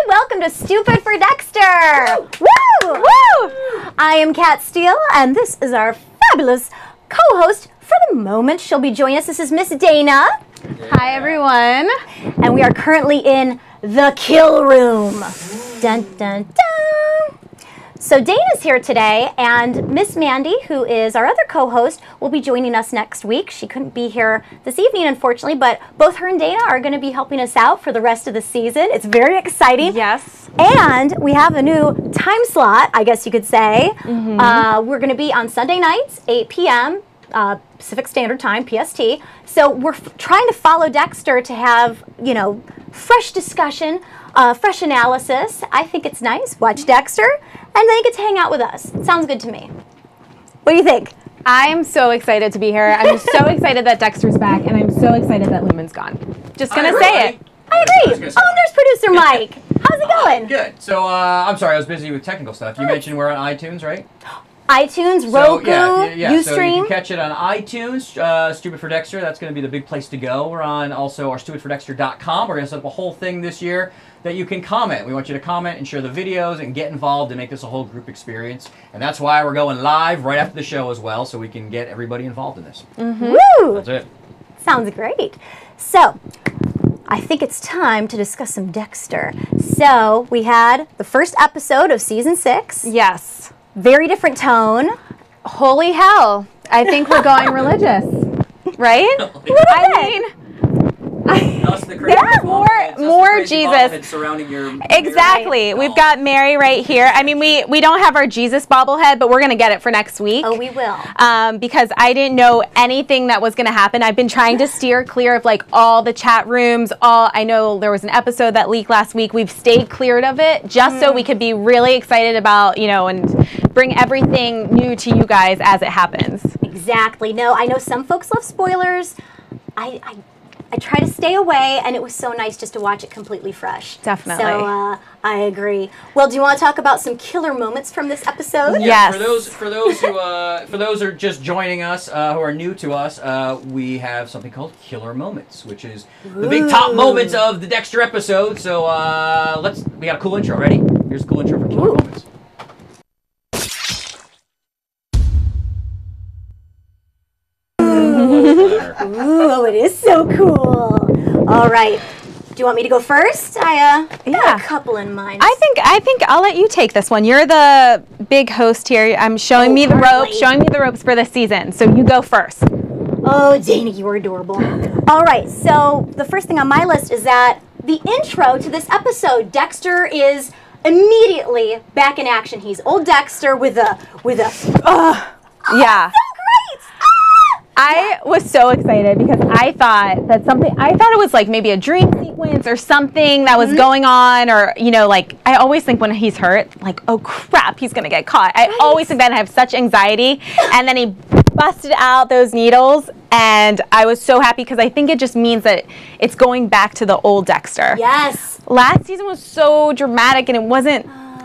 Welcome to Stupid for Dexter! Woo! Woo! Woo! I am Kat Steele, and this is our fabulous co-host for the moment. She'll be joining us. This is Miss Dana. Yeah. Hi, everyone. And we are currently in the kill room. Dun, dun, dun. So Dana's here today, and Miss Mandy, who is our other co-host, will be joining us next week. She couldn't be here this evening, unfortunately, but both her and Dana are going to be helping us out for the rest of the season. It's very exciting. Yes. And we have a new time slot, I guess you could say. We're going to be on Sunday nights, 8 p.m., Pacific Standard Time, PST. So we're trying to follow Dexter to have, you know, fresh discussion, fresh analysis. I think it's nice. Watch Dexter, and then you get to hang out with us. Sounds good to me. What do you think? I'm so excited to be here. I'm so excited that Dexter's back, and I'm so excited that Lumen's gone. Just gonna say it. I agree. Oh, there's producer Mike. How's it going? Good. So, I'm sorry, I was busy with technical stuff. You mentioned we're on iTunes, right? iTunes, Roku, Ustream. So you can catch it on iTunes, Stupid for Dexter. That's going to be the big place to go. We're on also our stupidfordexter.com. We're going to set up a whole thing this year that you can comment. We want you to comment and share the videos and get involved and make this a whole group experience. And that's why we're going live right after the show as well, so we can get everybody involved in this. Woo! That's it. Sounds great. So, I think it's time to discuss some Dexter. So, we had the first episode of season 6. Yes. Very different tone. Holy hell. I think we're going religious. Right? More Jesus. Surrounding your exactly. We've got Mary right here. I mean, we don't have our Jesus bobblehead, but we're going to get it for next week. Oh, we will. Because I didn't know anything that was going to happen. I've been trying to steer clear of like all the chat rooms. I know there was an episode that leaked last week. We've stayed cleared of it just so we could be really excited about, you know, and bring everything new to you guys as it happens. Exactly. No, I know some folks love spoilers. I try to stay away, and it was so nice just to watch it completely fresh. Definitely. So I agree. Well, do you want to talk about some killer moments from this episode? Yes. For those who are just joining us, who are new to us, we have something called killer moments, which is the big top moments of the Dexter episode. So we got a cool intro. Ready? Here's a cool intro for killer moments. Ooh, it is so cool. All right. Do you want me to go first? I got a couple in mind. I think I'll let you take this one. You're the big host here. I'm showing me the ropes for the season. So you go first. Oh, Dana, you are adorable. All right. So the first thing on my list is that the intro to this episode, Dexter is immediately back in action. He's old Dexter with a yeah. I was so excited because I thought it was like maybe a dream sequence or something that was going on, or, you know, like, I always think when he's hurt, like, oh crap, he's gonna get caught. I always think that, and I have such anxiety. And then he busted out those needles, and I was so happy because I think it just means that it's going back to the old Dexter. Yes. Last season was so dramatic, and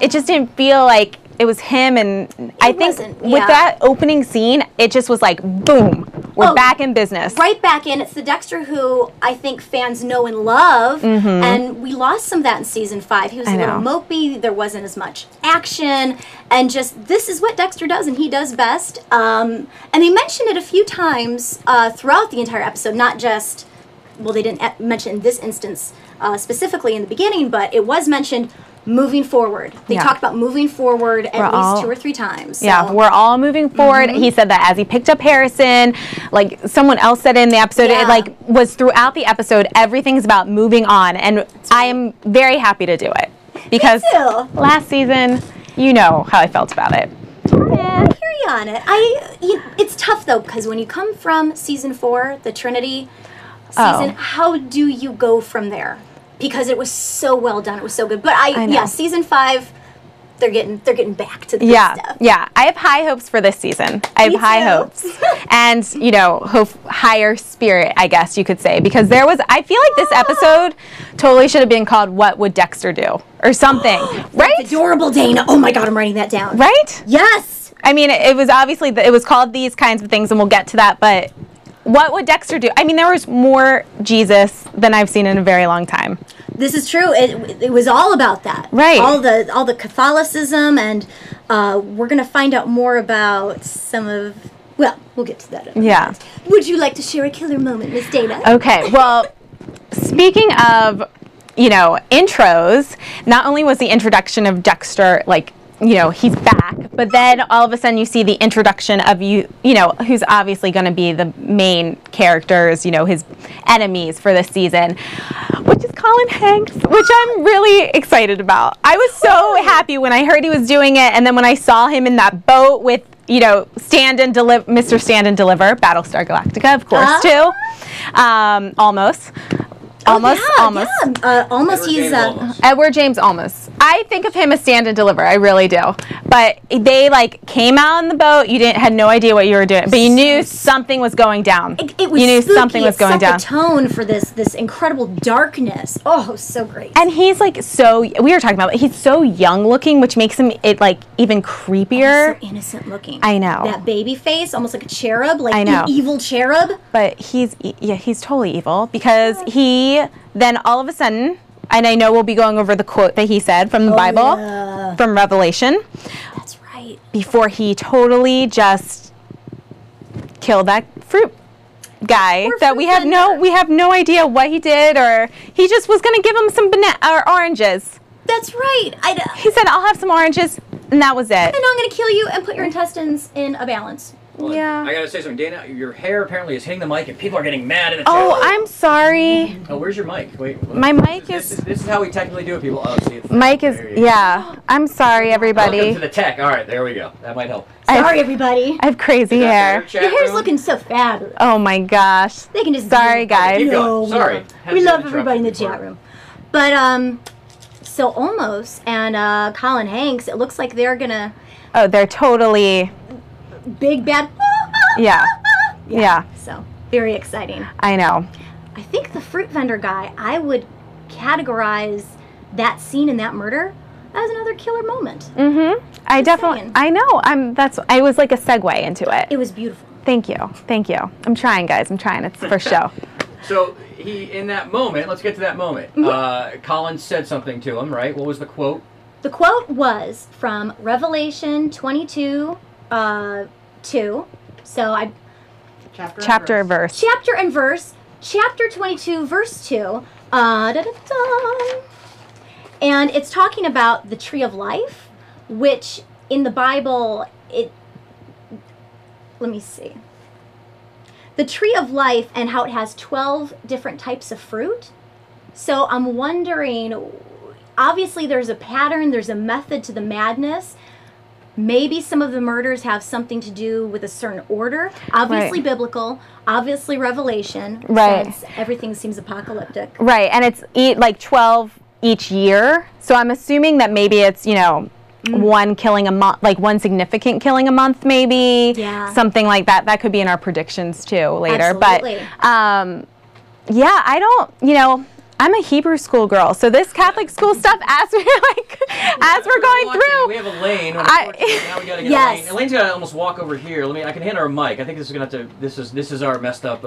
it just didn't feel like it was him, and I think with that opening scene, it just was like, boom, we're back in business. Right back in. It's the Dexter who I think fans know and love, and we lost some of that in season 5. He was a little mopey, there wasn't as much action, and just, this is what Dexter does, and he does best. And they mentioned it a few times throughout the entire episode, not just, well, they didn't mention in this instance specifically in the beginning, but it was mentioned moving forward. They talked about moving forward at least 2 or 3 times. So. Yeah, we're all moving forward. He said that as he picked up Harrison, like someone else said in the episode, it like was throughout the episode, everything's about moving on, and I am very happy to do it because last season, you know how I felt about it. Yeah, I hear you on it. It's tough though, because when you come from season 4, the Trinity season, how do you go from there? Because it was so well done, it was so good. But season 5, they're getting back to the good stuff. Yeah. I have high hopes for this season. I have high hopes. And, you know, higher spirit, I guess you could say. Because I feel like this episode totally should have been called What Would Dexter Do? Or something. Right? That's adorable, Dana. Oh my God, I'm writing that down. Right? Yes. I mean, it was obviously, it was called these kinds of things, and we'll get to that, but what would Dexter do? I mean, there was more Jesus than I've seen in a very long time. This is true. It was all about that. Right. All the Catholicism, and we're going to find out more about some of, well, we'll get to that in a minute. Would you like to share a killer moment, Miss Dana? Okay, well, speaking of, you know, intros, not only was the introduction of Dexter, like, you know, he's back, but then all of a sudden you see the introduction of you know, who's obviously going to be the main characters, you know, his enemies for this season, which is Colin Hanks, which I'm really excited about. I was so happy when I heard he was doing it, and then when I saw him in that boat with, you know, Mr. Stand and Deliver, Battlestar Galactica, of course, too. Almost. Almost. He's Edward James Olmos. I think of him as Stand and Deliver. I really do. But they like came out on the boat. You had no idea what you were doing, but you knew something was going down. It was you knew spooky. Something was going down. The tone for this incredible darkness. Oh, so great. And he's like we were talking about it, he's so young looking, which makes him like even creepier. So innocent looking. I know. That baby face, almost like a cherub, like I know. an evil cherub. But he's totally evil because he then all of a sudden, and I know we'll be going over the quote that he said from the Bible, from Revelation. That's right. Before he totally just killed that fruit guy that we have no idea what he did, or he just was going to give him some oranges. That's right. He said, "I'll have some oranges," and that was it. And I'm going to kill you and put your intestines in a balance. Well, yeah. I gotta say something, Dana. Your hair apparently is hitting the mic, and people are getting mad in the chat. Oh, I'm sorry. Oh, where's your mic? Wait. My mic is. This is how we technically do it, people. Oh, see it. Mic is. Yeah. I'm sorry, everybody. Welcome to the tech. All right, there we go. That might help. Sorry, everybody. I have crazy hair. Your hair's looking so fabulous. Oh my gosh. They can just. Sorry, guys. No, sorry. We love everybody in the chat room. But so Olmos and Colin Hanks, it looks like they're gonna. Oh, they're totally. Big bad. Yeah. So, very exciting. I know. I think the fruit vendor guy, I would categorize that scene in that murder as another killer moment. Mm-hmm. I definitely, I know. I was like a segue into it. It was beautiful. Thank you. I'm trying, guys. It's for show. So, in that moment, let's get to that moment. Mm-hmm. Colin said something to him, right? What was the quote? The quote was from Revelation 22, 2. So Chapter and verse. Chapter 22, verse 2. And it's talking about the tree of life, which in the Bible, let me see. The tree of life and how it has 12 different types of fruit. So I'm wondering, obviously there's a pattern, there's a method to the madness. Maybe some of the murders have something to do with a certain order. Obviously biblical, obviously Revelation. Since everything seems apocalyptic. Right, and it's like 12 each year. So I'm assuming that maybe it's, one killing a month, like one significant killing a month maybe. Yeah. Something like that. That could be in our predictions too later. Absolutely. But I don't, I'm a Hebrew school girl, so this Catholic school stuff, as we're going through, we have Elaine. Now we gotta get Elaine. Elaine's gotta almost walk over here. I can hand her a mic. I think this is gonna have to. This is our messed up.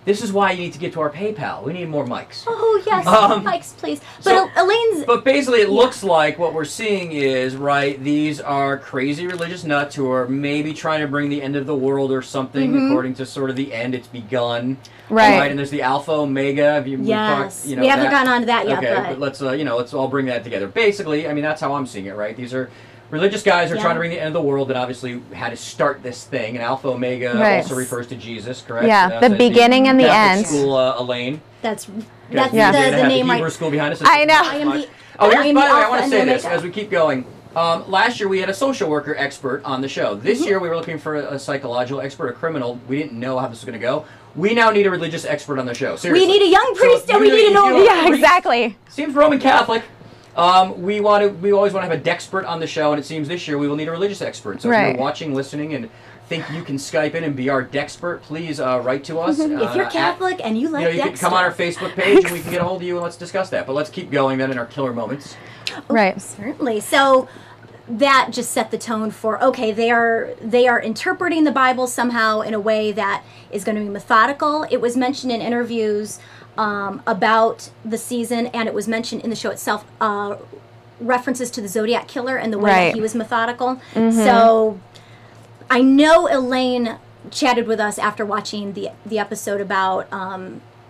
This is why you need to get to our PayPal. We need more mics. Oh yes, mics, please. But Elaine's. But basically, it looks like what we're seeing is these are crazy religious nuts who are maybe trying to bring the end of the world or something, according to sort of the end. It's begun. Right. And there's the Alpha Omega. We haven't gotten onto that yet. Okay, but let's all bring that together. Basically, that's how I'm seeing it, right? These are religious guys who are trying to bring the end of the world, and obviously had to start this thing. And Alpha Omega also refers to Jesus, correct? Yeah, the beginning and the end. School, Elaine. That's the The name, Hebrew school behind us. I know. By the way, I want to say this as we keep going. Last year we had a social worker expert on the show. This year we were looking for a psychological expert, a criminal. We didn't know how this was going to go. We now need a religious expert on the show. Seriously. We need a young priest and we need an old. Yeah, exactly. Seems Roman Catholic. We always want to have a Dexpert on the show, and it seems this year we will need a religious expert. So if you're watching, listening, and think you can Skype in and be our Dexpert, please write to us. If you're Catholic and you like Dexter, you can come on our Facebook page and we can get a hold of you and let's discuss that. But let's keep going then in our killer moments. Right. Certainly. So that just set the tone for, okay, they are interpreting the Bible somehow in a way that is going to be methodical. It was mentioned in interviews about the season, and it was mentioned in the show itself, references to the Zodiac Killer and the way that he was methodical. So I know Elaine chatted with us after watching the episode about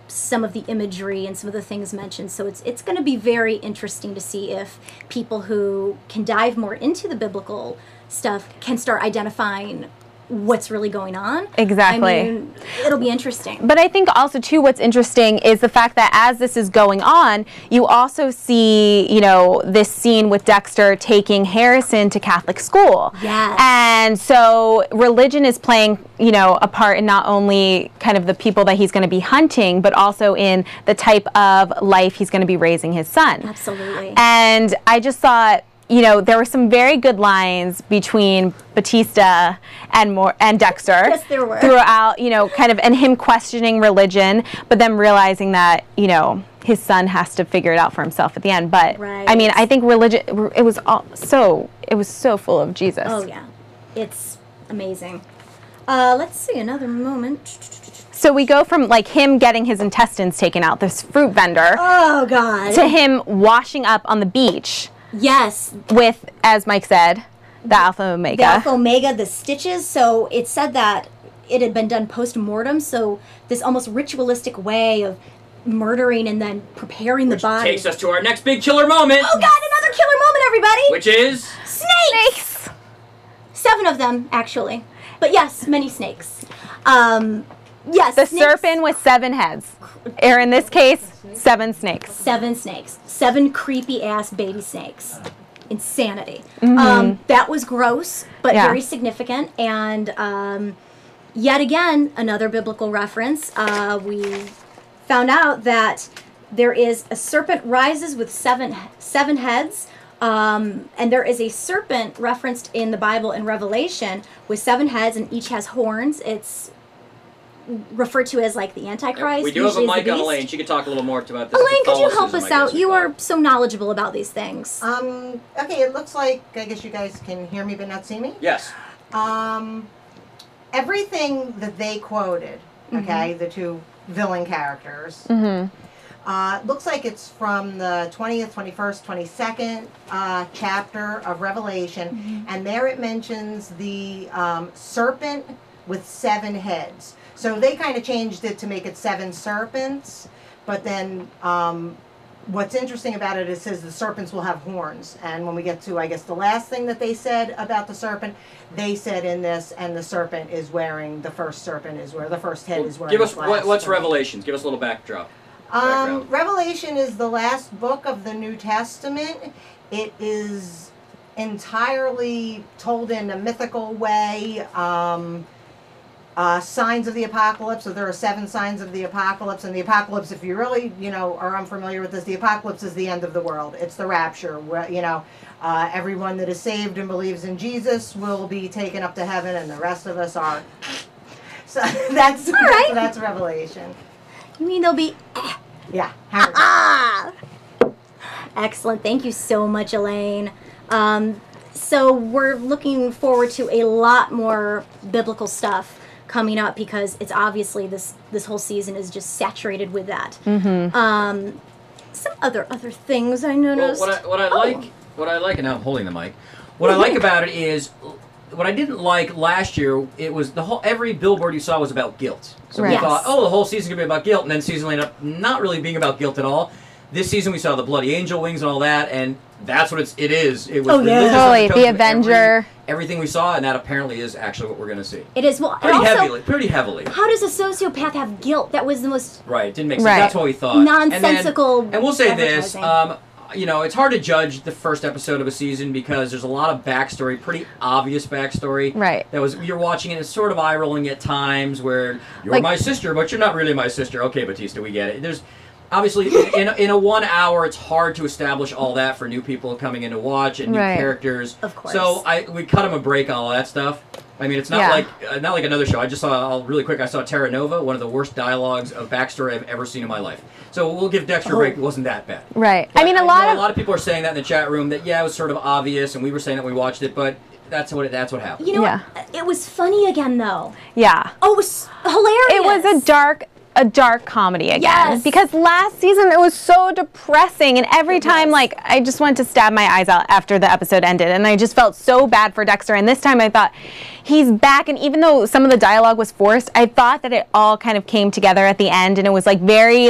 some of the imagery and some of the things mentioned. So it's going to be very interesting to see if people who can dive more into the biblical stuff can start identifying what's really going on. Exactly. I mean, it'll be interesting. But I think also too what's interesting is the fact that as this is going on, you also see, you know, this scene with Dexter taking Harrison to Catholic school. Yes. And so religion is playing, you know, a part in not only kind of the people that he's going to be hunting, but also in the type of life he's going to be raising his son. Absolutely. And I just thought, you know, there were some very good lines between Batista and Dexter. Yes, there were. Throughout, you know, kind of, and him questioning religion, but then realizing that, you know, his son has to figure it out for himself at the end. But I mean, I think religion, it was so full of Jesus. Oh yeah, it's amazing. Let's see another moment. So we go from like him getting his intestines taken out, this fruit vendor, oh god, to him washing up on the beach. Yes. With, as Mike said, the Alpha Omega. The Alpha Omega, the stitches. So it said that it had been done post-mortem. So this almost ritualistic way of murdering and then preparing the body. Takes us to our next big killer moment. Oh God, another killer moment, everybody. Which is? Snakes. 7 of them, actually. But yes, many snakes. Yes. The serpent with 7 heads. Or in this case, 7 snakes. 7 snakes. 7 creepy-ass baby snakes. Insanity. That was gross, but very significant. And yet again, another biblical reference. We found out that there is a serpent rises with seven heads. And there is a serpent referenced in the Bible in Revelation with 7 heads, and each has horns. It's referred to as like the Antichrist. We do have a mic on Elaine. She could talk a little more about this. Elaine, could you help us out? You are so knowledgeable about these things. Okay, it looks like, I guess you guys can hear me but not see me? Yes. Everything that they quoted, okay, the 2 villain characters, looks like it's from the 20th, 21st, 22nd chapter of Revelation, and there it mentions the serpent with 7 heads. So they kind of changed it to make it 7 serpents, but then what's interesting about it, it says the serpents will have horns. And when we get to, I guess, the last thing that they said about the serpent, they said in this, and the serpent is wearing, the first serpent is where the first head is wearing. Give us, what's Revelations? Give us a little backdrop. Revelation is the last book of the New Testament. It is entirely told in a mythical way. Signs of the apocalypse. So there are 7 signs of the apocalypse, and the apocalypse, if you really, you know, are unfamiliar with this, the apocalypse is the end of the world. It's the rapture, where, you know, everyone that is saved and believes in Jesus will be taken up to heaven, and the rest of us are. So that's all right. That's Revelation. You mean they'll be? Yeah. Excellent. Thank you so much, Elaine. So we're looking forward to a lot more biblical stuff coming up, because it's obviously this whole season is just saturated with that. Some other things I noticed. Well, what I like, and now I'm holding the mic. What I like about it is, what I didn't like last year, it was every billboard you saw was about guilt. So we thought, oh, the whole season's gonna be about guilt, and then the season ended up not really being about guilt at all. This season we saw the bloody angel wings and all that, and that's what it is. It was totally the Avenger. Everything we saw, and that apparently is actually what we're going to see. It is. Well, pretty heavily. How does a sociopath have guilt? That was the most it didn't make sense. That's what we thought. Nonsensical. And we'll say this. You know, it's hard to judge the first episode of a season because there's a lot of backstory, pretty obvious backstory. Right. You're watching it, it's sort of eye rolling at times, where you're like, my sister, but you're not really my sister. Okay, Batista, we get it. obviously, in a 1 hour, it's hard to establish all that for new people coming in to watch and new characters. Of course. So we cut them a break on all that stuff. I mean, it's not like another show. I just saw really quick. I saw Terra Nova, one of the worst dialogues of backstory I've ever seen in my life. So we'll give Dexter a break. It wasn't that bad. Right. But I mean, a lot of people are saying that in the chat room that it was sort of obvious, and we were saying that when we watched it, but that's what happened. You know what? It was funny again, though. Yeah. Oh, it was hilarious. It was a dark comedy again. Yes. Because last season it was so depressing, and every time I just wanted to stab my eyes out after the episode ended, and I just felt so bad for Dexter. And this time I thought he's back, and even though some of the dialogue was forced, I thought that it all kind of came together at the end, and it was very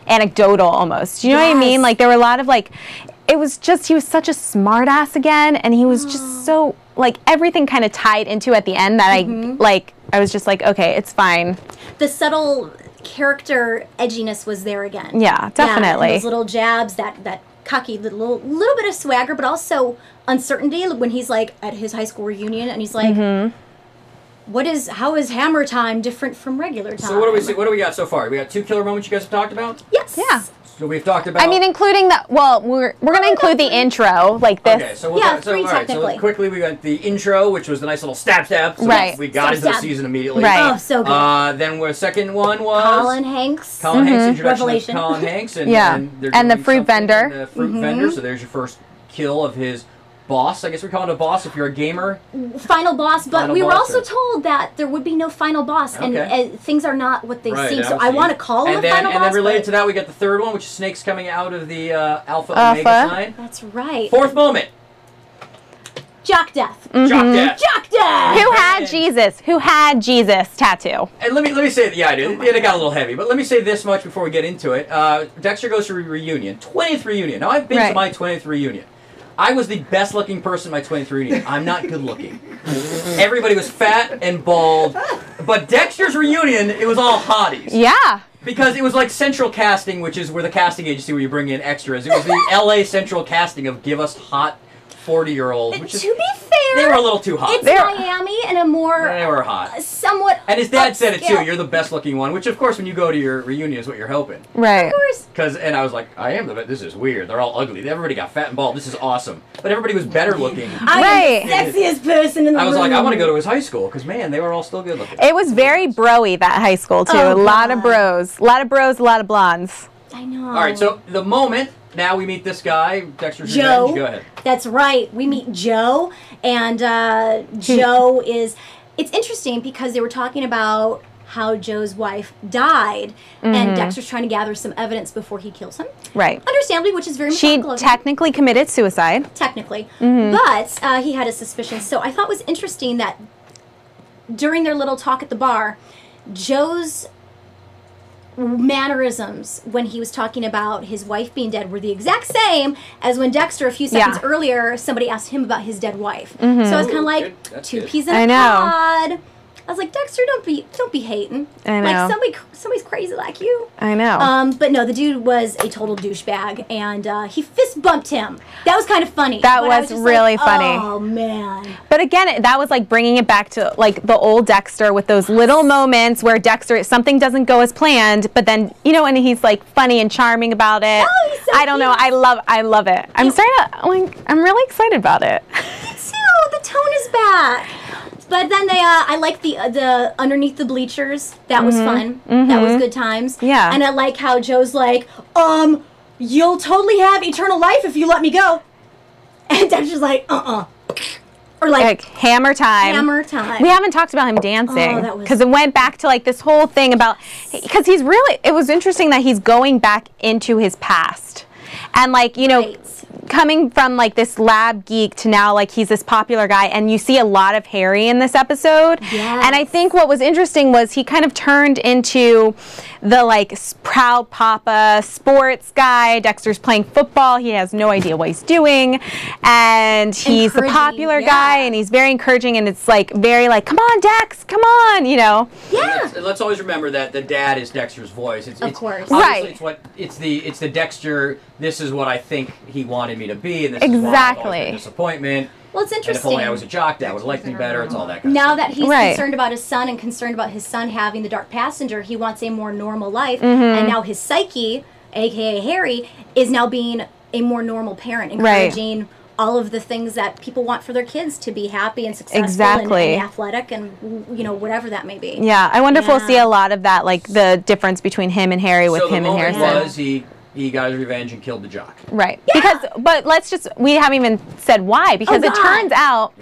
anecdotal almost. You know what I mean? There were a lot of it was just, he was such a smart ass again, and he was just so everything kind of tied into at the end that I was just okay, it's fine. The subtle character edginess was there again. Yeah, definitely. Yeah, those little jabs, that cocky little bit of swagger, but also uncertainty when he's at his high school reunion and he's like, how is hammer time different from regular time? So what do we got so far? We got 2 killer moments you guys have talked about? Yes. Yeah. So we've talked about. I mean, including that. Well, we're going to include the intro, this. Okay, so three technically. So quickly, we got the intro, which was the nice little stab. So we got into the season immediately. Right. Oh, so good. Then the second one was Colin Hanks. Introduction Revelation. of Colin Hanks, and and the fruit vendor. The fruit vendor. So there's your first kill of his boss. I guess we call it a boss if you're a gamer. Final boss, but we were also told that there would be no final boss, and things are not what they seem. So I want to call him a final boss. And then related to that, we got the third one, which is snakes coming out of the Alpha Omega sign. That's right. Fourth moment. Jock Death. Jock Death. Jock Death. Who had Jesus? Who had Jesus tattoo? And let me say, I did. It got a little heavy, but let me say this much before we get into it. Dexter goes to a reunion, 20th reunion. Now I've been to my 20th reunion. I was the best looking person at my 20th reunion. I'm not good looking. Everybody was fat and bald. But Dexter's reunion, it was all hotties. Yeah. Because it was like Central Casting, which is where the casting agency where you bring in extras. It was the LA Central Casting of give us hot 40-year-olds. To be fair, they were a little too hot. It's Miami and a more they were hot. Somewhat. And his dad said it too. You're the best looking one, which of course when you go to your reunion is what you're hoping. Right. Of course. And I was like, I am the best. This is weird. They're all ugly. Everybody got fat and bald. This is awesome. But everybody was better looking. I am the sexiest person in the room. I was like, I want to go to his high school because man, they were all still good looking. It was very bro-y, that high school too. A lot of bros, a lot of blondes. I know. All right, so the moment. Now we meet this guy, Dexter's Joe. Revenge. Go ahead. That's right. We meet Joe, and Joe is... It's interesting because they were talking about how Joe's wife died, and Dexter's trying to gather some evidence before he kills him. Right. Understandably, which is very methodical. She technically committed suicide. Technically. But he had his suspicions. So I thought it was interesting that during their little talk at the bar, Joe's mannerisms when he was talking about his wife being dead were the exact same as when Dexter a few seconds earlier somebody asked him about his dead wife. So I was kind of like two peas in a pod. I was like, Dexter, don't be hating. I know. Like somebody's crazy like you. I know. But no, the dude was a total douchebag, and he fist bumped him. That was kind of funny. That was really funny. Oh man. But again, that was like bringing it back to like the old Dexter with those little moments where Dexter something doesn't go as planned, but then and he's like funny and charming about it. Oh, he's so I don't know. I love it. I'm really excited about it. Me too. The tone is back. But then I like the underneath the bleachers. That was fun. That was good times. Yeah. And I like how Joe's like, you'll totally have eternal life if you let me go. And Dexter's like, Or like hammer time. Hammer time. We haven't talked about him dancing because Oh, it went back to like this whole thing about because it was interesting that he's going back into his past. And like, coming from like this lab geek to now like he's this popular guy, and you see a lot of Harry in this episode. Yes. And I think what was interesting was he kind of turned into the like proud papa sports guy. Dexter's playing football. He has no idea what he's doing. And he's the popular guy, and he's very encouraging, and it's like very like, come on, Dex, come on, Yeah. Let's always remember that the dad is Dexter's voice. Of course. Obviously, it's the Dexter, this is what I think he wanted me to be, and this is why I always been a disappointment. Well, it's interesting. And if only I was a jock, Dad would have liked me better. It's all that kind of now stuff. that he's concerned about his son and concerned about his son having the dark passenger, he wants a more normal life. And now his psyche, aka Harry, is now being a more normal parent, encouraging all of the things that people want for their kids to be happy and successful and athletic and, you know, whatever that may be. Yeah, I wonder if we'll see a lot of that, like the difference between him and Harry with him and Harrison. So the moment was he got his revenge and killed the jock. Right. Yeah. But we haven't even said why, because it turns out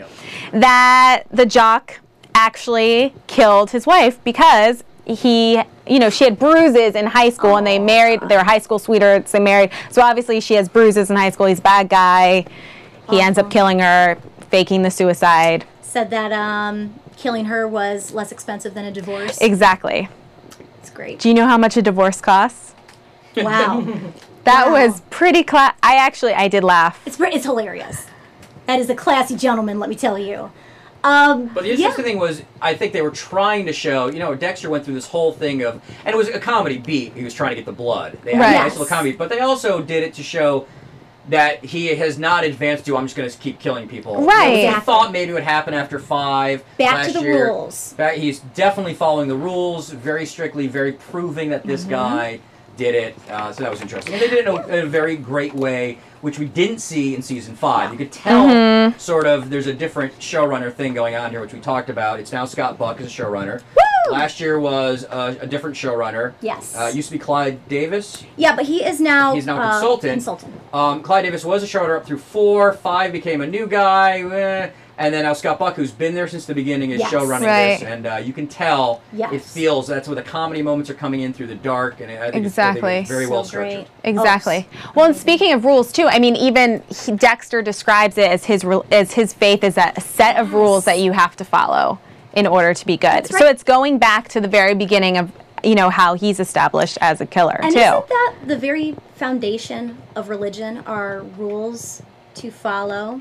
that the jock actually killed his wife because she had bruises in high school and they married, they were high school sweethearts, they married. So obviously she has bruises in high school, he's a bad guy. He ends up killing her, faking the suicide. Said that killing her was less expensive than a divorce. Exactly. It's great. Do you know how much a divorce costs? Wow. That was pretty I did laugh. It's hilarious. That is a classy gentleman, let me tell you. But the interesting thing was, I think they were trying to show, Dexter went through this whole thing of, and it was a comedy beat. He was trying to get the blood. They had a nice little comedy, but they also did it to show that he has not advanced to, I'm just going to keep killing people. Right. He thought maybe it would happen after 5 Back to the rules. He's definitely following the rules very strictly, very proving that this guy did it. So that was interesting. And they did it in a very great way, which we didn't see in season 5. You could tell sort of there's a different showrunner thing going on here, which we talked about. It's now Scott Buck as a showrunner. Woo! Last year was a different showrunner. Yes. Used to be Clyde Davis. Yeah, but he is now... He's now a consultant. Clyde Davis was a showrunner up through 4. 5 became a new guy. And then now Scott Buck, who's been there since the beginning, is showrunning this. And you can tell it feels that's where the comedy moments are coming in through the dark. And I think it's very well structured. Exactly. Well, and speaking of rules, too, I mean, even Dexter describes it as his faith is a set of rules that you have to follow in order to be good. Right. So it's going back to the very beginning of, how he's established as a killer, and too. Isn't that the very foundation of religion, are rules to follow?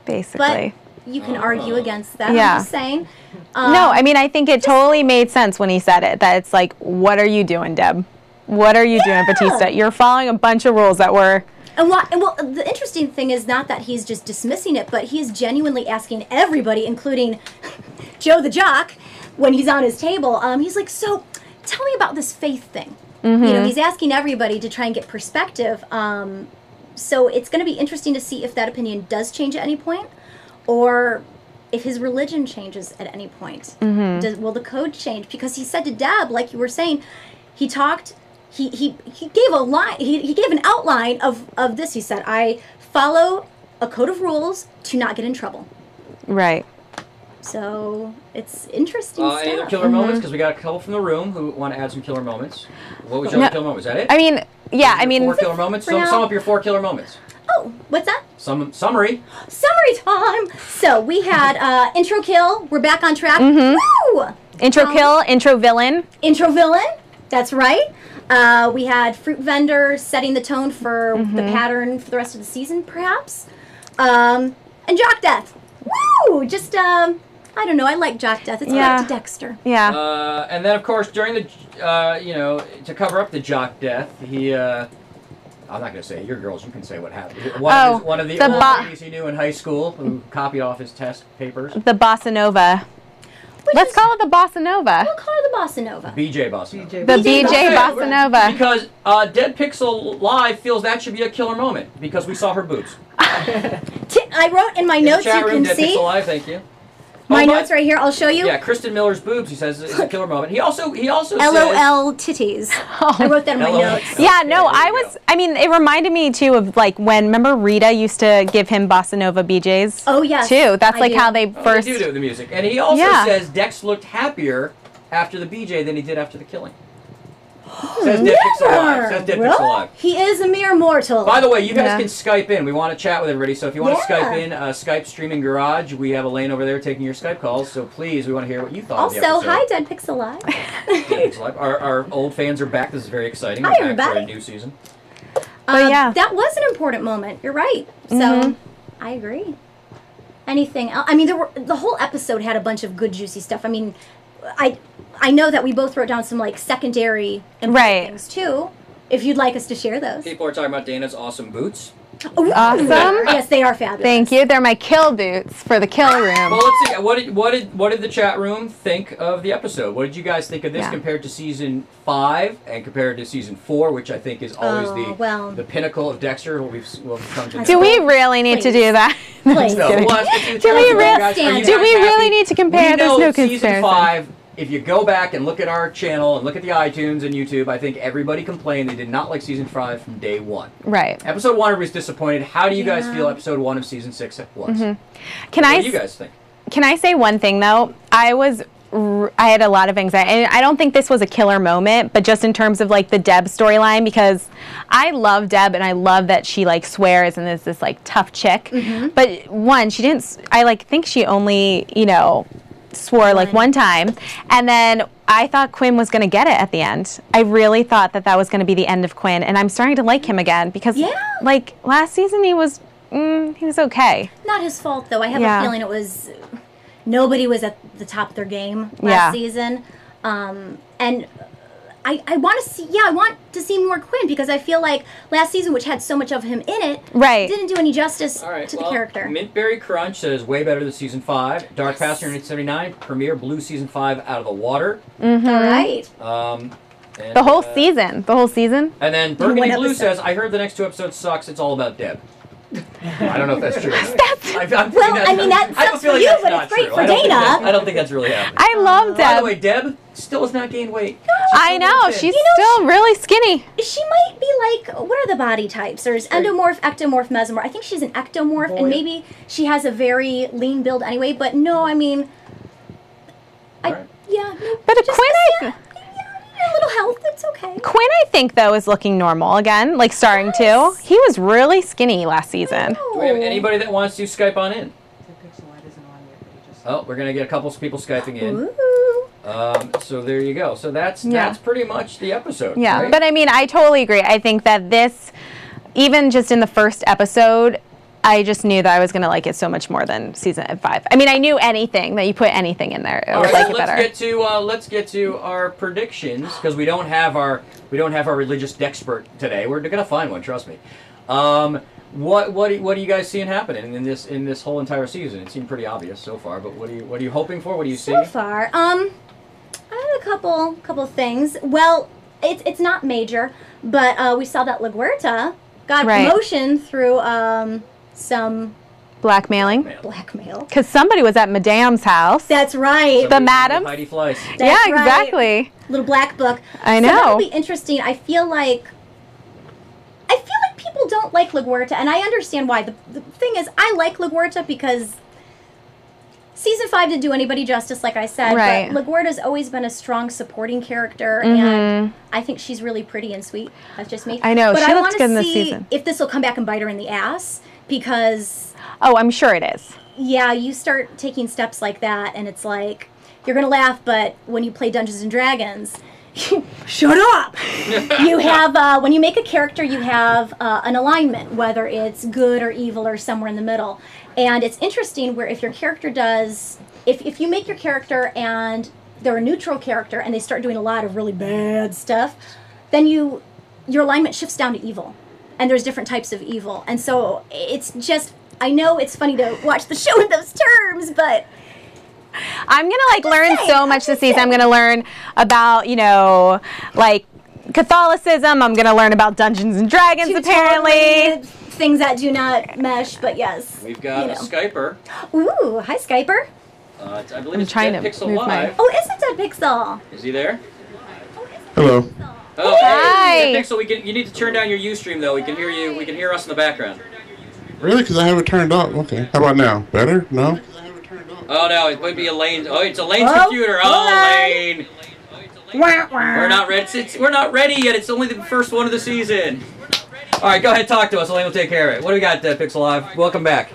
Basically. But you can argue against that. Yeah. I'm just saying. No, I mean, I think it totally made sense when he said it, that it's like, what are you doing, Deb? What are you doing, Batista? You're following a bunch of rules that were... And well, the interesting thing is not that he's just dismissing it, but he's genuinely asking everybody, including Joe the Jock, when he's on his table, he's like, so tell me about this faith thing. He's asking everybody to try and get perspective. So it's going to be interesting to see if that opinion does change at any point, or if his religion changes at any point. Will the code change? Because he said to Deb, like you were saying, he talked... He gave a line. He gave an outline of this. He said, "I follow a code of rules to not get in trouble." Right. So it's interesting stuff. Any other killer moments? Because we got a couple from the room who want to add some killer moments. What was your other killer moment? Was that it? I mean, yeah. I mean, 4 killer moments. Sum up your 4 killer moments. Oh, what's that? Summary. Summary time. So we had intro kill. We're back on track. Woo! Intro kill. Intro villain. Intro villain. That's right. We had fruit vendor setting the tone for the pattern for the rest of the season, perhaps. And Jock Death. Woo! Just, I don't know. I like Jock Death. It's back to Dexter. Yeah. And then, of course, during the, to cover up the Jock Death, he, I'm not going to say it. You're girls. You can say what happened. One of the old ladies he knew in high school who copied off his test papers. The Bossa Nova. Let's call it the Bossa Nova. We'll call her the Bossa Nova. BJ Bossa Nova. The BJ Bossa Nova. Because Dead Pixel Live feels that should be a killer moment because we saw her boobs. I wrote in my notes, you can Dead see. Pixel Live, thank you. My notes right here, I'll show you. Yeah, Kristen Miller's boobs, he says, is a killer moment. He also LOL says... titties. I wrote that in my notes. Yeah, no, I mean, it reminded me, too, of, like, when, remember Rita used to give him Bossa Nova BJs? Oh, yes. Too. That's, how they first... They do the music. And he also says Dex looked happier after the BJ than he did after the killing. Says Dead Pixel Live. Says Dead Pixel Live. He is a mere mortal. By the way, you guys can Skype in. We want to chat with everybody. So if you want to Skype in, Skype Streaming Garage, we have a lane over there taking your Skype calls. So please, we want to hear what you thought of the episode. Also, hi, Dead Pixel Live. Dead Pixel Live. Our old fans are back. This is very exciting. Hi, We're back everybody. for a new season. That was an important moment. You're right. So, I agree. Anything else? I mean, the whole episode had a bunch of good, juicy stuff. I mean, I know that we both wrote down some, like, secondary important things, too, if you'd like us to share those. People are talking about Dana's awesome boots. Ooh, Awesome. Yes, they are fabulous. Thank you. They're my kill boots for the kill room. Well, let's see. What did the chat room think of the episode? What did you guys think of this compared to season 5 and compared to season 4, which I think is always the pinnacle of Dexter? What we've come to. Do we really need to do that? Please. No, Do we really need to compare? There's no comparison. Season 5. If you go back and look at our channel and look at the iTunes and YouTube, I think everybody complained they did not like season 5 from day 1. Right. Episode 1 was disappointed. How do you guys feel episode 1 of season 6 was? Mm-hmm. What do you guys think? Can I say one thing though? I had a lot of anxiety, and I don't think this was a killer moment, but just in terms of like the Deb storyline, because I love Deb and I love that she like swears and is this like tough chick. But one, she didn't. I like think she only swore like one time, and then I thought Quinn was going to get it at the end. I really thought that was going to be the end of Quinn, and I'm starting to like him again because like last season he was okay. Not his fault though. I have a feeling it was nobody was at the top of their game last season, and I want to see. I want to see more Quinn because I feel like last season, which had so much of him in it, didn't do any justice to the character. Mintberry Crunch says way better than season 5. Dark Passenger 1979 premiere blew season 5 out of the water. All right. And, the whole season. The whole season. And then Burgundy Blue says, I heard the next 2 episodes sucks. It's all about Deb. I don't know if that's true. I mean, that sucks for you, but it's great for Dana. I don't think that's really happening. I love Deb. By the way, Deb still has not gained weight. I know. She's still really skinny. She might be like, what are the body types? There's endomorph, ectomorph, mesomorph. I think she's an ectomorph, and maybe she has a very lean build anyway. But no, I mean, But Quinn, a little health, it's okay. Quinn, I think, though, is looking normal again, like starting to. He was really skinny last season. Do we have anybody that wants to Skype on in? Oh, we're going to get a couple of people Skyping in. So there you go. So that's pretty much the episode. Yeah, right? But I mean, I totally agree. I think that this, even just in the first episode, I just knew that I was going to like it so much more than season 5. I mean, I knew anything that you put anything in there, I would like it better. Let's get to our predictions because we don't have our religious Dexpert today. We're going to find one, trust me. What are you guys seeing happening in this whole entire season? It seemed pretty obvious so far, but what are you hoping for? What do you see? So far, I have a couple things. Well, it's not major, but we saw that LaGuerta got promotion through some blackmail. Because somebody was at Madame's house. That's right. The madam. Heidi Fleiss. Yeah, exactly. Little black book. I know. So that would be interesting. I feel like people don't like LaGuerta, and I understand why. The thing is, I like LaGuerta because season 5 didn't do anybody justice, like I said. Right. But LaGuerta's always been a strong supporting character, and I think she's really pretty and sweet. That's just me. I know. But she I looks good in this season. want to see if this will come back and bite her in the ass, because... Oh, I'm sure it is. Yeah, you start taking steps like that, and it's like, you're going to laugh, but when you play Dungeons & Dragons... Shut up! You have, when you make a character, you have an alignment, whether it's good or evil or somewhere in the middle. And it's interesting where if your character does, if you make your character and they're a neutral character and they start doing a lot of really bad stuff, then your alignment shifts down to evil. And there's different types of evil. And so it's just, I know it's funny to watch the show in those terms, but... I'm going to learn so much this season. I'm going to learn about, Catholicism. I'm going to learn about Dungeons and Dragons, apparently. Things that do not mesh, but yes. We've got a Skyper. Ooh, hi, Skyper. I believe it's Dead Pixel Live. Oh, is it Dead Pixel? Is he there? Hello. Oh, hi. Hey, Dead Pixel, you need to turn down your Ustream, though. We can hear you. We can hear us in the background. Really? Because I have it turned off. Okay. How about now? Better? No? Oh no, it might be Elaine's. Oh, it's Elaine's computer. Oh, Elaine. We're not ready. We're not ready yet. It's only the first one of the season. All right, go ahead, talk to us. Elaine will take care of it. What do we got, Pixel Live? Welcome back.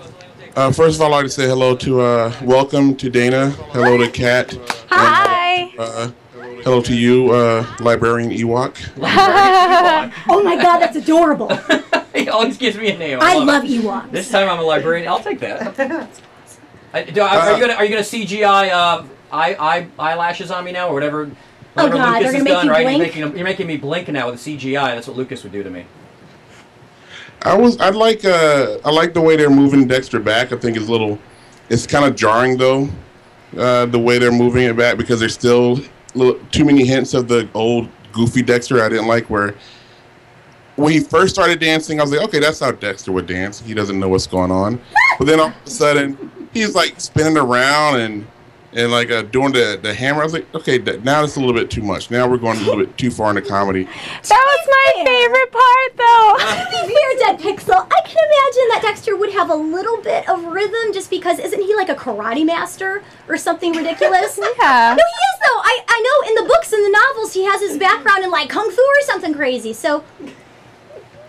First of all, I'd like to say hello to, welcome to Dana. Hello to Kat. Hi. And, hello to you, Librarian Ewok. Oh my God, that's adorable. He always gives me a name. I love Ewoks. This time I'm a librarian. I'll take that. Are you gonna CGI eyelashes on me now or whatever? Oh God, Lucas they're gonna make you blink. You're making me blink now with a CGI. That's what Lucas would do to me. I like the way they're moving Dexter back. I think it's kind of jarring though, the way they're moving it back, because there's still too many hints of the old goofy Dexter I didn't like. Where when he first started dancing, I was like, okay, that's how Dexter would dance. He doesn't know what's going on. But then all of a sudden, he's like spinning around and like doing the hammer. I was like, okay, now it's a little bit too much. Now we're going a little bit too far into comedy. That was my favorite part, though. To be fair, Dead Pixel, I can imagine that Dexter would have a little bit of rhythm just because isn't he like a karate master or something ridiculous? Yeah. No, he is though. I know in the books and the novels he has his background in like kung fu or something crazy. So his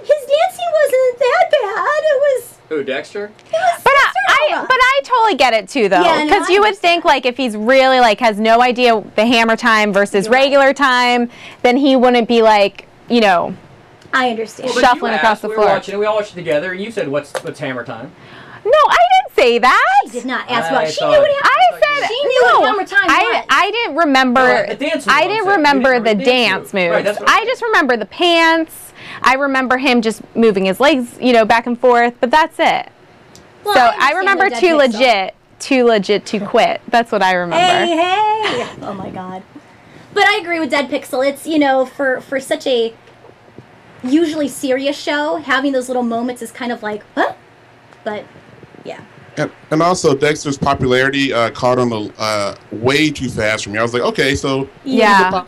dancing wasn't that bad. It was. Who, Dexter? But I totally get it too, though, Yeah, no, because I you would understand. think like if he's really like has no idea the hammer time versus regular time, then he wouldn't be like, you know, I understand. Well, shuffling you across asked, the we floor. were watching it. We all watched it together, and you said, "What's hammer time?" No, I didn't say that. She did not ask I about. She thought- knew what I happened. said She knew no. what hammer time was. I didn't remember. No, the dance move, I I'm didn't saying. remember You the didn't remember the dance dance move. moves. Right, that's what I'm I just remember the pants. I remember him just moving his legs, you know, back and forth. But that's it. Well, So I understand remember the Dead too Pixel. legit to quit. That's what I remember. Hey. Oh my god. But I agree with Dead Pixel. It's, you know, for such a usually serious show, having those little moments is kind of like, huh? But yeah. And also Dexter's popularity caught on way too fast for me. I was like, okay, so Yeah.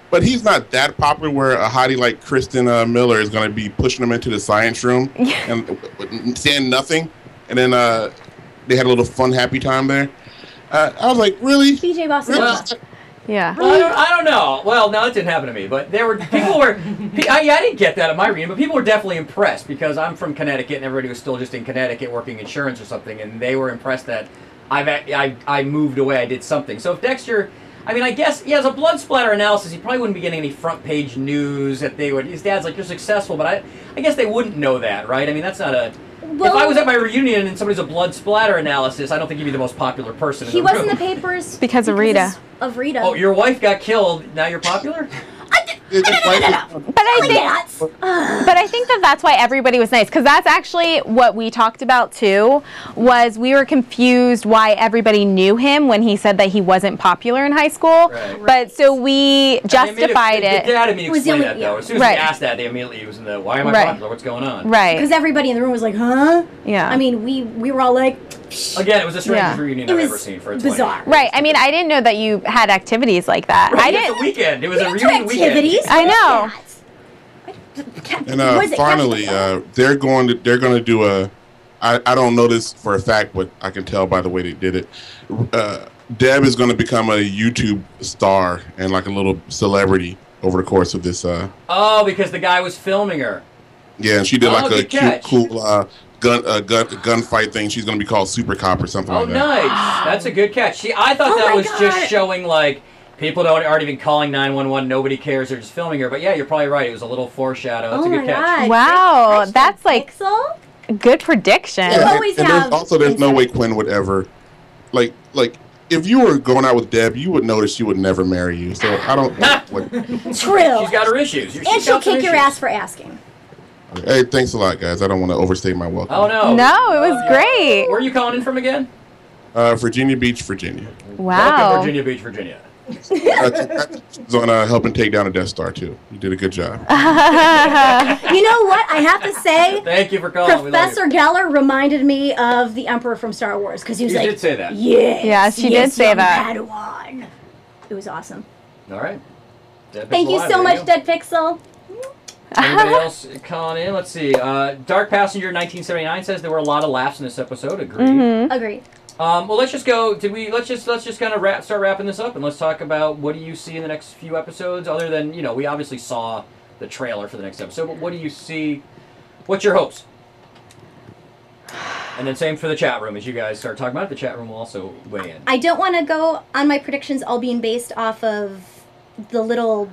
but he's not that popular where a hottie like Kristen Miller is going to be pushing him into the science room and saying nothing. And then they had a little fun, happy time there. I was like, really? BJ Boston. Well, Yeah. Well, I don't know. Well, no, it didn't happen to me. But people were. I didn't get that at my reading, but people were definitely impressed because I'm from Connecticut and everybody was still just in Connecticut working insurance or something, and they were impressed that I moved away. I did something. So if Dexter, I mean, I guess as a blood splatter analysis, he probably wouldn't be getting any front page news that they would. His dad's like, you're successful, but I guess they wouldn't know that, right? I mean, that's not a. Well, if I was at my reunion and somebody's a blood splatter analysis, I don't think he'd be the most popular person in the room. He was in the papers Because of Rita. Of Rita. Oh, your wife got killed. Now you're popular? But I think that's why everybody was nice, because that's actually what we talked about too. Was we were confused why everybody knew him when he said that he wasn't popular in high school. Right. But so we justified it. The dad immediately Was the explained only- that though. As soon as Right. he asked that, they immediately was in the why am I Right. popular? What's going on? Right. Because everybody in the room was like, huh? Yeah. I mean, we were all like, psh. Again, it was the strangest Yeah. reunion It I've was ever seen for a 20 bizarre. Right. I mean, I didn't know that you had activities like that. Right, I it's didn't. a weekend. It was We a didn't do reunion weekend. activities. I know. And What is it, finally, Cash they're going to do a. I don't know this for a fact, but I can tell by the way they did it. Deb is going to become a YouTube star and like a little celebrity over the course of this. Oh, because the guy was filming her. Yeah, and she did Oh, like a good cute, catch. cool gunfight thing. She's going to be called Super Cop or something Oh, like that. nice. That's a good catch. See, I thought Oh that my was God. just showing like people aren't even calling 911. Nobody cares. They're just filming her. But yeah, you're probably right. It was a little foreshadow. That's Oh a my good catch. god. Wow, Great catch, that's Dead like- Pixel. Good prediction. You Yeah, always and have there's no way insight. Quinn would ever, like if you were going out with Deb, you would notice she would never marry you. So I don't. what, True. She's got her issues. And she'll kick your ass for asking. hey, thanks a lot, guys. I don't want to overstay my welcome. Oh no. No, it was great. Where are you calling in from again? Virginia Beach, Virginia. Welcome, Wow. Virginia Beach, Virginia. She's on helping take down a Death Star too. You did a good job. You know what? I have to say, Thank you for calling. We love Professor you. Geller reminded me of the Emperor from Star Wars because he was You like, did say that. yes, Yeah, she did yes, say young that. Padawan. It was awesome. All right. Dead Thank Pixel you Live, so there much, go. Dead Pixel. Anybody else calling in? Let's see. Dark Passenger 1979 says there were a lot of laughs in this episode. Agreed. Mm-hmm. Agreed. Well, let's just go. Let's just kind of start wrapping this up, and let's talk about what do you see in the next few episodes. Other than we obviously saw the trailer for the next episode, but what do you see? What's your hopes? And then same for the chat room. As you guys start talking about it, the chat room will also weigh in. I don't want to go on my predictions all being based off of the little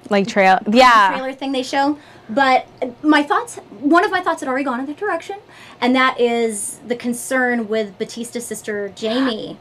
Like trail. Yeah. trailer thing they show. But one of my thoughts had already gone in that direction, and that is the concern with Batista's sister Jamie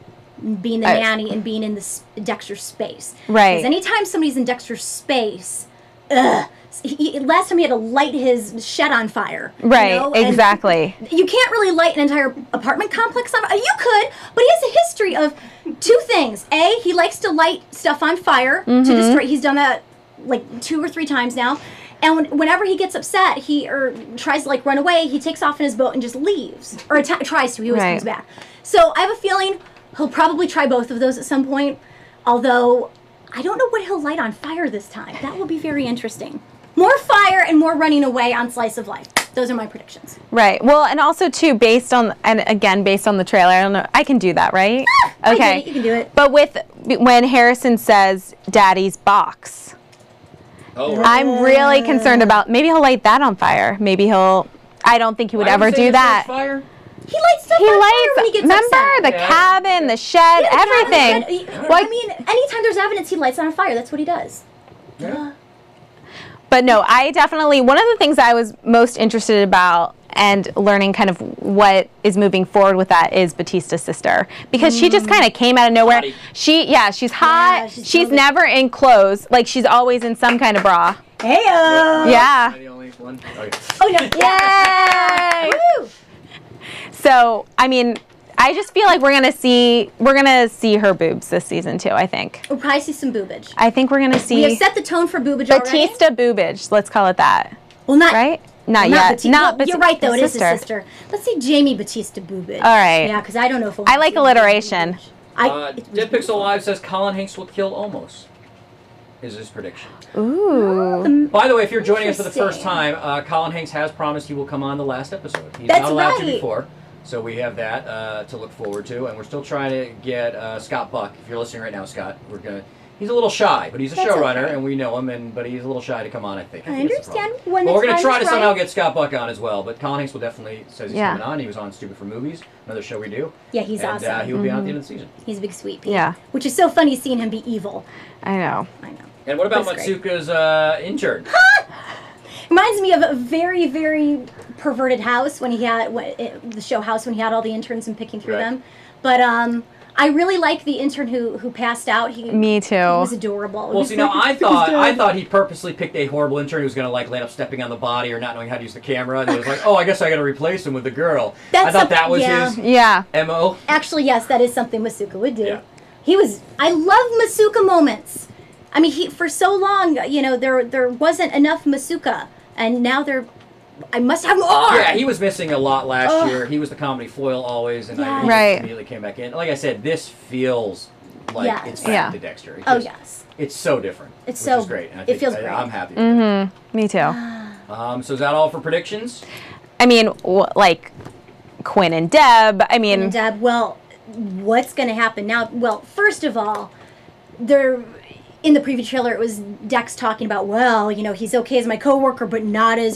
being the nanny and being in this Dexter's space. Right. Because anytime somebody's in Dexter's space, Last time he had to light his shed on fire. Right, you know? And exactly. you can't really light an entire apartment complex on fire. You could, but he has a history of two things. A, he likes to light stuff on fire to destroy. He's done that like 2 or 3 times now. And whenever he gets upset, or tries to like run away, he takes off in his boat and just leaves. Or tries to. He always comes back. So I have a feeling he'll probably try both of those at some point. Although I don't know what he'll light on fire this time. That will be very interesting. More fire and more running away on Slice of Life. Those are my predictions. Right. Well, and also too, based on the trailer, I don't know. I can do that, right? I get it. You can do it. But when Harrison says "Daddy's box," I'm really concerned about. Maybe he'll light that on fire. I don't think he would ever do that. Fire? He lights stuff on fire when he gets upset. The cabin, the shed, everything. I mean, anytime there's evidence, he lights it on fire. That's what he does. Yeah. But no, I definitely, one of the things I was most interested about and learning kind of what is moving forward with that is Batista's sister. Because she just kind of came out of nowhere. Hottie. She's hot. Yeah, she's never in clothes. Like, she's always in some kind of bra. Hey-o! Yeah. Am I the only one? Okay. Oh, no. Yay! Woo! So, I mean, I just feel like we're gonna see her boobs this season too. I think. We'll probably see some boobage. I think we're gonna see. We have set the tone for boobage already. Batista boobage. Let's call it that. Well, not right. Not well, yet. Not you're right though. It is his sister. Let's see Jamie Batista boobage. All right. Yeah, because I don't know if I like alliteration. Dead Pixel Live says Colin Hanks will kill Omos. Is his prediction. Ooh. By the way, if you're joining us for the first time, Colin Hanks has promised he will come on the last episode. He's That's not allowed to right. before. So we have that to look forward to, and we're still trying to get Scott Buck. If you're listening right now, Scott, he's a little shy, but he's a showrunner, and we know him, but he's a little shy to come on, I think. I understand Well, when we're going to try to right. somehow get Scott Buck on as well, but Colin Hanks will definitely says he's Yeah. coming on. He was on Stupid for Movies, another show we do. Yeah, he's and, awesome. he will be on at the end of the season. He's a big sweet pea. Yeah. Which is so funny seeing him be evil. I know. I know. And what about That's great. Matsuka's intern? Reminds me of a very, very perverted house when he had the show House when he had all the interns and picking through Right. them. But I really like the intern who passed out. Me too. He was adorable. Well, see, now I thought he purposely picked a horrible intern who was going to like land up stepping on the body or not knowing how to use the camera. And it was like, oh, I guess I got to replace him with a girl. I thought that was his Yeah. MO. Actually, yes, that is something Masuka would do. Yeah. I love Masuka moments. I mean, for so long, there wasn't enough Masuka, and now I must have more. Yeah, he was missing a lot last year. He was the comedy foil always, and Yes. he Right. immediately came back in. Like I said, this feels like Yes. it's back Yeah. to Dexter. It Oh, just- yes. It's so different. It's which so- is great. And I it think feels great. I'm happy. Me too. So is that all for predictions? I mean, like Quinn and Deb. I mean, And Deb, well, what's going to happen now? Well, first of all, in the preview trailer, it was Dex talking about, well, he's okay as my coworker, but not as,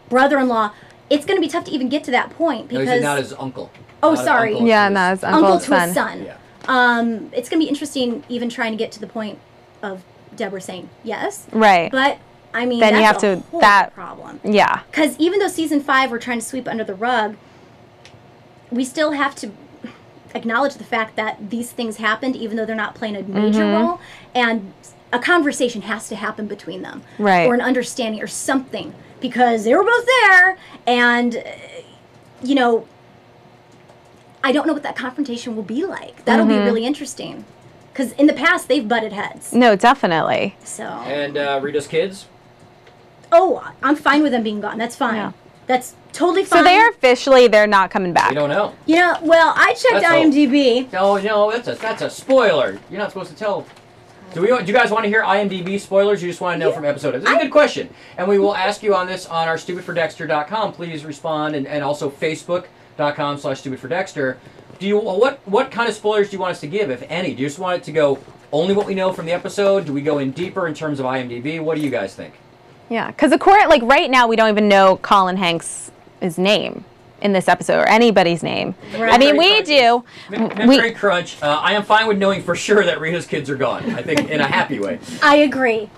brother-in-law. It's going to be tough to even get to that point because No, he's not his uncle. Oh, Not his sorry. uncle, Yeah, it's not his- his uncle uncle's to his son. son. Yeah. It's going to be interesting even trying to get to the point of Deborah saying yes. Right. But, I mean, Then that's you have a to- whole that- problem. Yeah. Because even though season 5 we're trying to sweep under the rug, we still have to acknowledge the fact that these things happened even though they're not playing a major role, and a conversation has to happen between them. Right. Or an understanding or something, because they were both there, and I don't know what that confrontation will be like. That'll be really interesting, because in the past they've butted heads. No, definitely. So And Rita's kids? oh, I'm fine with them being gone. That's fine. Yeah. That's totally fine. So they're not coming back. We don't know. Well, I checked Let's hope. IMDb. Oh no, that's a spoiler. You're not supposed to tell. Do you guys want to hear IMDb spoilers? You just want to know from episode? It's a good question, and we will ask you on this on our stupidfordexter.com. Please respond, and also facebook.com/stupidfordexter. What kind of spoilers do you want us to give, if any? Do you just want it to go only what we know from the episode? Do we go in deeper in terms of IMDb? What do you guys think? Yeah, because like right now we don't even know Colin Hanks' name in this episode or anybody's name. Right. I mean, we do. Memory crunch. I am fine with knowing for sure that Rita's kids are gone. I think in a happy way. I agree.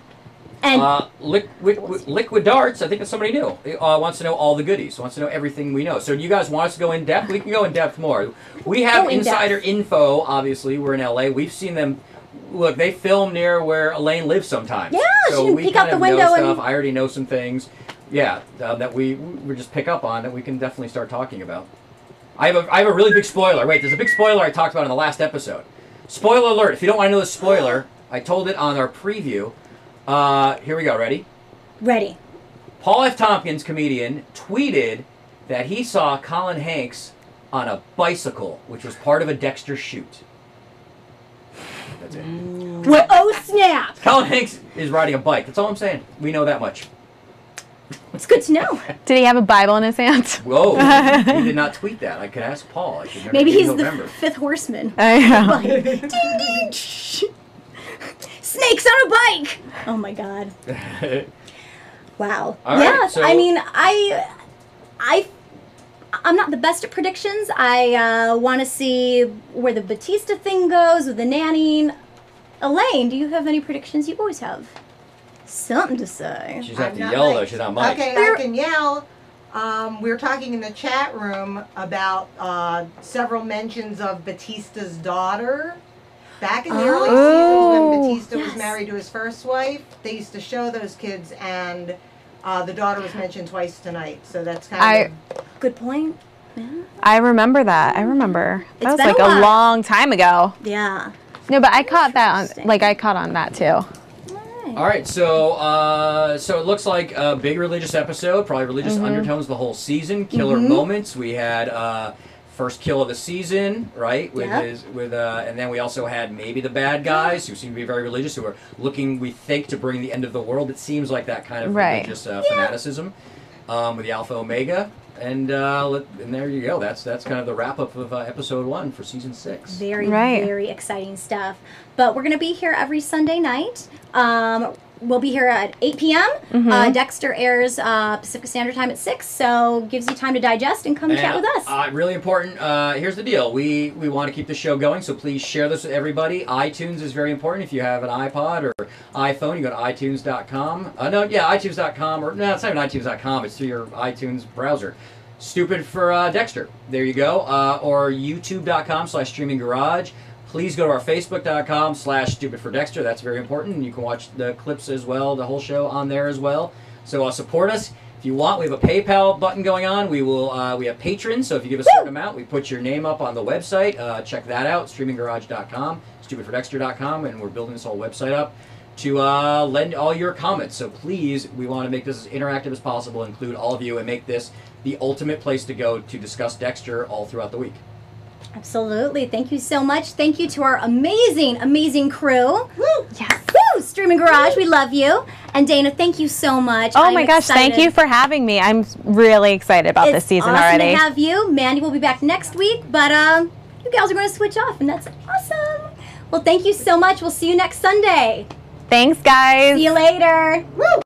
And Liquid Darts, I think it's somebody new. Wants to know all the goodies. Wants to know everything we know. So do you guys want us to go in depth? We can go in depth more. We have Go in insider depth. info. Obviously, we're in LA. We've seen them. look, they film near where Elaine lives sometimes. Yeah, so she can we peek kind out the of window know and- stuff. I already know some things. Yeah, that we just pick up on that we can definitely start talking about. I have a really big spoiler. Wait, there's a big spoiler I talked about in the last episode. Spoiler alert! If you don't want to know the spoiler, I told it on our preview. Here we go. Ready? Ready. Paul F. Tompkins, comedian, tweeted that he saw Colin Hanks on a bicycle, which was part of a Dexter shoot. That's it. Well, oh snap! Colin Hanks is riding a bike. That's all I'm saying. We know that much. It's good to know. Did he have a Bible in his hands? Whoa, he did not tweet that. I could ask Paul. I should remember. Maybe he's November. the fifth horseman. I know. Like, ding ding. Snakes on a bike. Oh my god. Wow. All right, yeah. so- I mean, I'm not the best at predictions. I want to see where the Batista thing goes with the nannying. Elaine, do you have any predictions? You always have something to say. She's have I'm to not yell though. mic'd. She's not mic'd. Okay, I can yell. We were talking in the chat room about several mentions of Batista's daughter. Back in the early seasons when Batista was married to his first wife, they used to show those kids, and the daughter was mentioned twice tonight. So that's kind of... Good point. Yeah. I remember that. I remember. That was been like a while. a long time ago. Yeah. No, but I caught that Interesting. on, like I caught on that too. All right, so so it looks like a big religious episode, probably religious undertones the whole season. Killer moments. We had first kill of the season, right? With Yep. and then we also had maybe the bad guys who seem to be very religious, who are looking, we think, to bring the end of the world. It seems like that kind of Right. religious fanaticism with the Alpha Omega. And there you go. That's kind of the wrap up of episode 1 for season 6. Very, Right. very exciting stuff. But we're going to be here every Sunday night. We'll be here at 8 p.m. Dexter airs Pacific Standard Time at 6, so gives you time to digest and come chat with us. Really important. Here's the deal. We want to keep the show going, so please share this with everybody. iTunes is very important. If you have an iPod or iPhone, you go to iTunes.com. iTunes.com. Or no, it's not even iTunes.com. It's through your iTunes browser. Stupid for Dexter. There you go. Or YouTube.com/Streaming Garage. Please go to our Facebook.com/Stupid for Dexter. That's very important. And you can watch the clips as well, the whole show on there as well. So support us. If you want, we have a PayPal button going on. We have patrons, so if you give a certain amount, we put your name up on the website. Check that out, streaminggarage.com, stupidfordexter.com, and we're building this whole website up to lend all your comments. So please, we want to make this as interactive as possible, include all of you, and make this the ultimate place to go to discuss Dexter all throughout the week. Absolutely. Thank you so much. Thank you to our amazing, amazing crew. Woo! Yes. Woo! Streaming Garage, we love you. And Dana, thank you so much. Oh I'm my gosh, thank excited. you for having me. I'm really excited about this season awesome already. to have you. Mandy will be back next week, but you gals are going to switch off, and that's awesome. Well, thank you so much. We'll see you next Sunday. Thanks, guys. See you later. Woo!